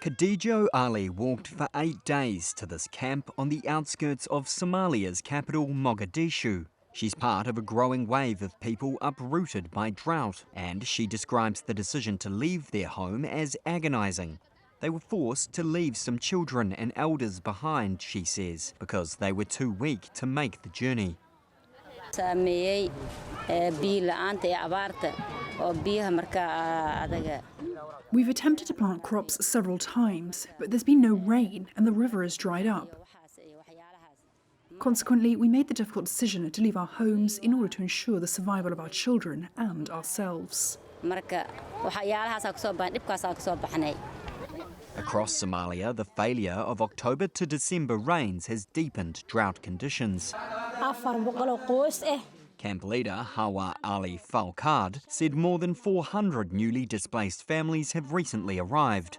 Khadija Ali walked for 8 days to this camp on the outskirts of Somalia's capital, Mogadishu. She's part of a growing wave of people uprooted by drought, and she describes the decision to leave their home as agonising. They were forced to leave some children and elders behind, she says, because they were too weak to make the journey. We've attempted to plant crops several times, but there's been no rain and the river has dried up. Consequently, we made the difficult decision to leave our homes in order to ensure the survival of our children and ourselves. Across Somalia, the failure of October to December rains has deepened drought conditions. Camp leader Hawa Ali Falkad said more than 400 newly displaced families have recently arrived.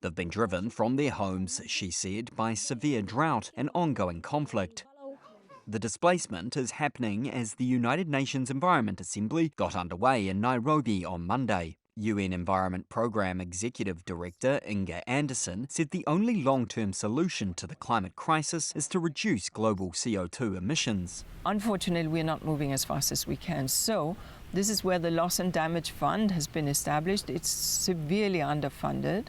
They've been driven from their homes, she said, by severe drought and ongoing conflict. The displacement is happening as the United Nations Environment Assembly got underway in Nairobi on Monday. UN Environment Programme Executive Director Inga Anderson said the only long-term solution to the climate crisis is to reduce global CO2 emissions. Unfortunately, we're not moving as fast as we can. So this is where the Loss and Damage Fund has been established. It's severely underfunded.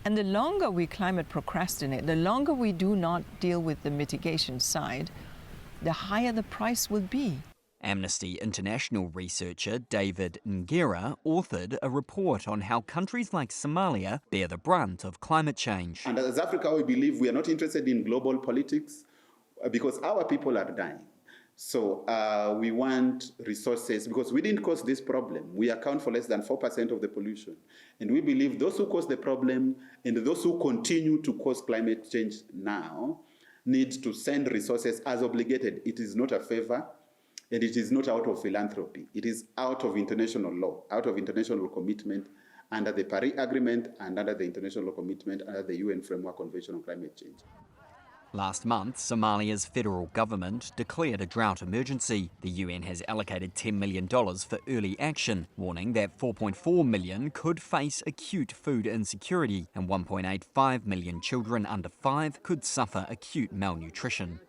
And the longer we climate procrastinate, the longer we do not deal with the mitigation side, the higher the price will be. Amnesty International researcher David Ngera authored a report on how countries like Somalia bear the brunt of climate change. And as Africa, we believe we are not interested in global politics because our people are dying. So we want resources because we didn't cause this problem. We account for less than 4% of the pollution. And we believe those who cause the problem and those who continue to cause climate change now need to send resources as obligated. It is not a favor. And it is not out of philanthropy. It is out of international law, out of international commitment under the Paris Agreement and under the international commitment under the UN Framework Convention on Climate Change. Last month, Somalia's federal government declared a drought emergency. The UN has allocated $10 million for early action, warning that 4.4 million could face acute food insecurity and 1.85 million children under 5 could suffer acute malnutrition.